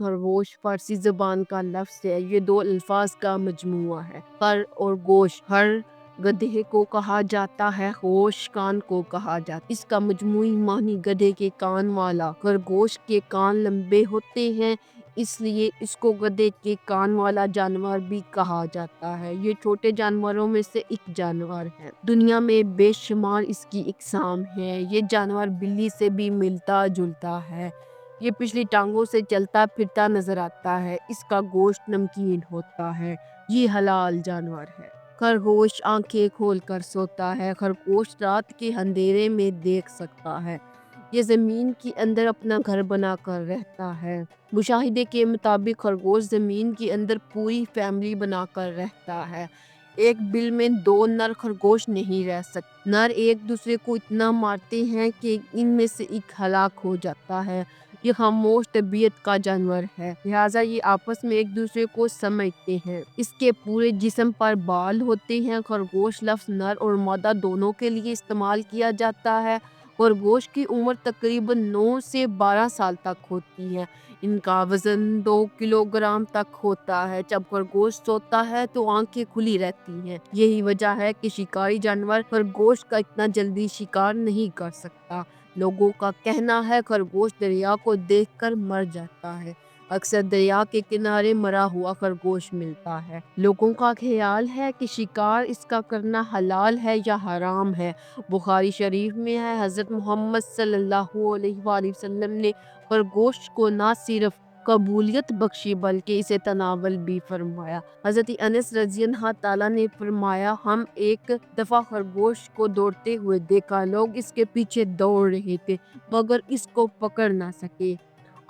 خرگوش فارسی زبان کا لفظ ہے، یہ دو الفاظ کا مجموعہ ہے۔ خر اور گوش، ہر گدھے کو کہا جاتا ہے، گوش کان کو کہا جاتا ہے۔ اس کا مجموعی معنی گدھے کے کان والا۔ خرگوش کے کان لمبے ہوتے ہیں، اس لیے اس کو گدھے کے کان والا جانور بھی کہا جاتا ہے۔ یہ چھوٹے جانوروں میں سے ایک جانور ہے۔ دنیا میں بے شمار اس کی اقسام ہیں۔ یہ جانور بلی سے بھی ملتا جلتا ہے۔ یہ پچھلی ٹانگوں سے چلتا پھرتا نظر آتا ہے۔ اس کا گوشت نمکین ہوتا ہے۔ یہ حلال جانور ہے۔ خرگوش آنکھیں کھول کر سوتا ہے۔ خرگوش رات کے اندھیرے میں دیکھ سکتا ہے۔ یہ زمین کے اندر اپنا گھر بنا کر رہتا ہے۔ مشاہدے کے مطابق خرگوش زمین کے اندر پوری فیملی بنا کر رہتا ہے۔ ایک بل میں دو نر خرگوش نہیں رہ سکتے۔ نر ایک دوسرے کو اتنا مارتے ہیں کہ ان میں سے ایک ہلاک ہو جاتا ہے۔ یہ خاموش طبیعت کا جانور ہے، لہٰذا یہ آپس میں ایک دوسرے کو سمجھتے ہیں۔ اس کے پورے جسم پر بال ہوتے ہیں۔ خرگوش لفظ نر اور مادہ دونوں کے لیے استعمال کیا جاتا ہے۔ خرگوش کی عمر تقریباً 9 سے 12 سال تک ہوتی ہے۔ ان کا وزن 2 کلوگرام تک ہوتا ہے۔ جب خرگوش سوتا ہے تو آنکھیں کھلی رہتی ہیں۔ یہی وجہ ہے کہ شکاری جانور خرگوش کا اتنا جلدی شکار نہیں کر سکتا۔ لوگوں کا کہنا ہے خرگوش دریا کو دیکھ کر مر جاتا ہے۔ اکثر دریا کے کنارے مرا ہوا خرگوش ملتا ہے۔ لوگوں کا خیال ہے کہ شکار اس کا کرنا حلال ہے یا حرام ہے۔ بخاری شریف میں ہے، حضرت محمد صلی اللہ علیہ وآلہ وسلم نے خرگوش کو نہ صرف قبولیت بخشی بلکہ اسے تناول بھی فرمایا۔ حضرت انس رضی اللہ تعالیٰ نے فرمایا، ہم ایک دفعہ خرگوش کو دوڑتے ہوئے دیکھا۔ لوگ اس کے پیچھے دوڑ رہے تھے مگر اس کو پکڑ نہ سکے۔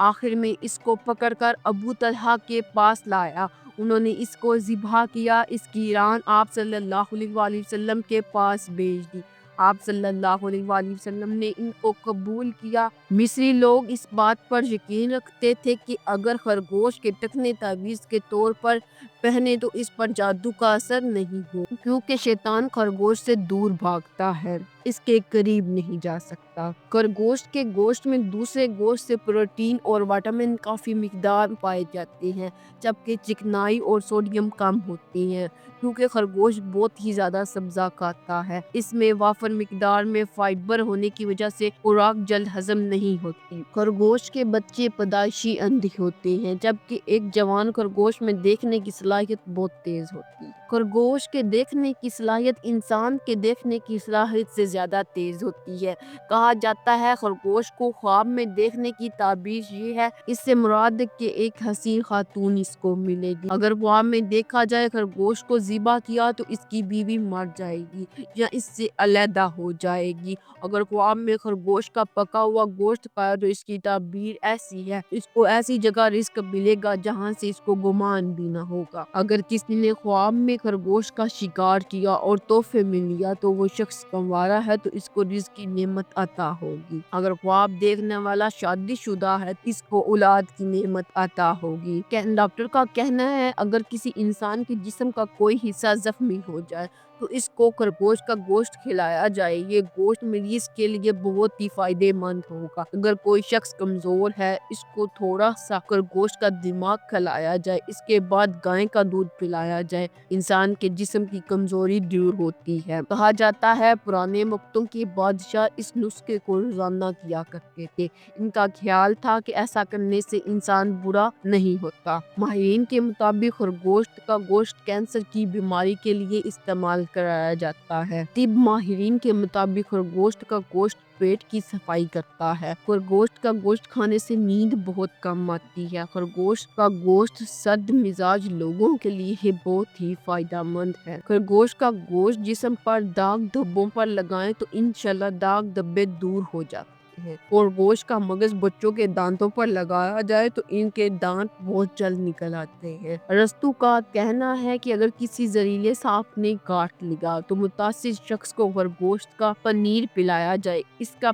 آخر میں اس کو پکڑ کر ابو طلحہ کے پاس لایا۔ انہوں نے اس کو ذبح کیا۔ اس کی ران آپ صلی اللہ علیہ وآلہ وسلم کے پاس بھیج دی۔ آپ صلی اللہ علیہ وآلہ وسلم نے ان کو قبول کیا۔ مصری لوگ اس بات پر یقین رکھتے تھے کہ اگر خرگوش کے ٹخنے تعویذ کے طور پر پہنے تو اس پر جادو کا اثر نہیں ہو، کیونکہ شیطان خرگوش سے دور بھاگتا ہے، اس کے قریب نہیں جا سکتا۔ خرگوش کے گوشت میں دوسرے گوشت سے پروٹین اور وٹامن کافی مقدار پائے جاتے ہیں، جبکہ چکنائی اور سوڈیم کم ہوتی ہے، کیونکہ خرگوش بہت ہی زیادہ سبزہ کھاتا ہے۔ اس میں وافر مقدار میں فائبر ہونے کی وجہ سے خوراک جلد ہضم نہیں ہوتی۔ خرگوش کے بچے پیدائشی اندھے ہوتے ہیں، جبکہ ایک جوان خرگوش میں دیکھنے کی صلاحیت بہت تیز ہوتی ہے۔ خرگوش کے دیکھنے کی صلاحیت انسان کے دیکھنے کی صلاحیت سے زیادہ تیز ہوتی ہے۔ کہا جاتا ہے خرگوش کو خواب میں دیکھنے کی تعبیر یہ ہے، اس سے مراد کہ ایک حسین خاتون اس کو ملے گی۔ اگر خواب میں دیکھا جائے خرگوش کو ذبح کیا تو اس کی بیوی مر جائے گی یا اس سے علیحدہ ہو جائے گی۔ اگر خواب میں خرگوش کا پکا ہوا گوشت کھایا تو اس کی تعبیر ایسی ہے، اس کو ایسی جگہ رزق ملے گا جہاں سے اس کو گمان بھی نہ ہوگا۔ اگر کسی نے خواب میں خرگوش کا شکار کیا اور تحفے میں لیا تو وہ شخص کموارا ہے تو اس کو رزق کی نعمت عطا ہوگی۔ اگر خواب دیکھنے والا شادی شدہ ہے تو اس کو اولاد کی نعمت عطا ہوگی۔ ڈاکٹر کا کہنا ہے اگر کسی انسان کے جسم کا کوئی حصہ زخمی ہو جائے تو اس کو خرگوش کا گوشت کھلایا جائے۔ یہ گوشت مریض کے لیے بہت ہی فائدہ مند ہوگا۔ اگر کوئی شخص کمزور ہے اس کو تھوڑا سا خرگوش کا دماغ کھلایا جائے، اس کے بعد گائے کا دودھ پلایا جائے، انسان کے جسم کی کمزوری دور ہوتی ہے۔ کہا جاتا ہے پرانے وقتوں کے بادشاہ اس نسخے کو روزانہ کیا کرتے تھے۔ ان کا خیال تھا کہ ایسا کرنے سے انسان برا نہیں ہوتا۔ ماہرین کے مطابق خرگوش کا گوشت کینسر کی بیماری کے لیے استعمال کرایا جاتا ہے۔ طب ماہرین کے مطابق خرگوش کا گوشت پیٹ کی صفائی کرتا ہے۔ خرگوش کا گوشت کھانے سے نیند بہت کم آتی ہے۔ خرگوش کا گوشت سرد مزاج لوگوں کے لیے بہت ہی فائدہ مند ہے۔ خرگوش کا گوشت جسم پر داغ دھبوں پر لگائیں تو انشاءاللہ داغ دھبے دور ہو جاتے ہیں۔ خرگوش کا مغز بچوں کے دانتوں پر لگایا جائے تو ان کے دانت بہت جلد نکل آتے ہیں۔ ارسطو کا کہنا ہے کہ اگر کسی زہریلے سانپ نے کاٹ لیا تو متاثر شخص کو خرگوش کا پنیر پلایا جائے۔ اس کا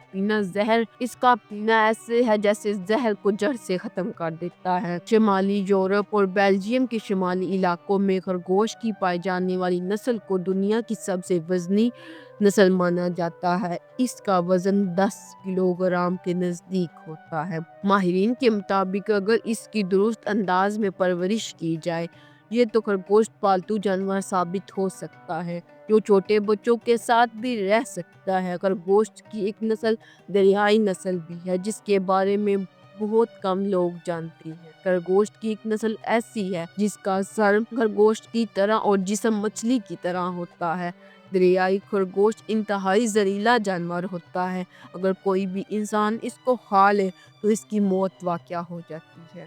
پینا ایسے ہے جیسے زہر کو جڑ سے ختم کر دیتا ہے۔ شمالی یورپ اور بیلجیم کے شمالی علاقوں میں خرگوش کی پائی جانے والی نسل کو دنیا کی سب سے وزنی نسل مانا جاتا ہے۔ اس کا وزن 10 کلو گرام کے نزدیک ہوتا ہے۔ ماہرین کے مطابق اگر اس کی درست انداز میں پرورش کی جائے یہ تو خرگوش پالتو جانور ثابت ہو سکتا ہے جو چھوٹے بچوں کے ساتھ بھی رہ سکتا ہے۔ خرگوش کی ایک نسل دریائی نسل بھی ہے جس کے بارے میں بہت کم لوگ جانتے ہیں۔ خرگوش کی ایک نسل ایسی ہے جس کا سر خرگوش کی طرح اور جسم مچھلی کی طرح ہوتا ہے۔ دریائی خرگوش انتہائی زہریلا جانور ہوتا ہے۔ اگر کوئی بھی انسان اس کو کھا لے تو اس کی موت واقع ہو جاتی ہے۔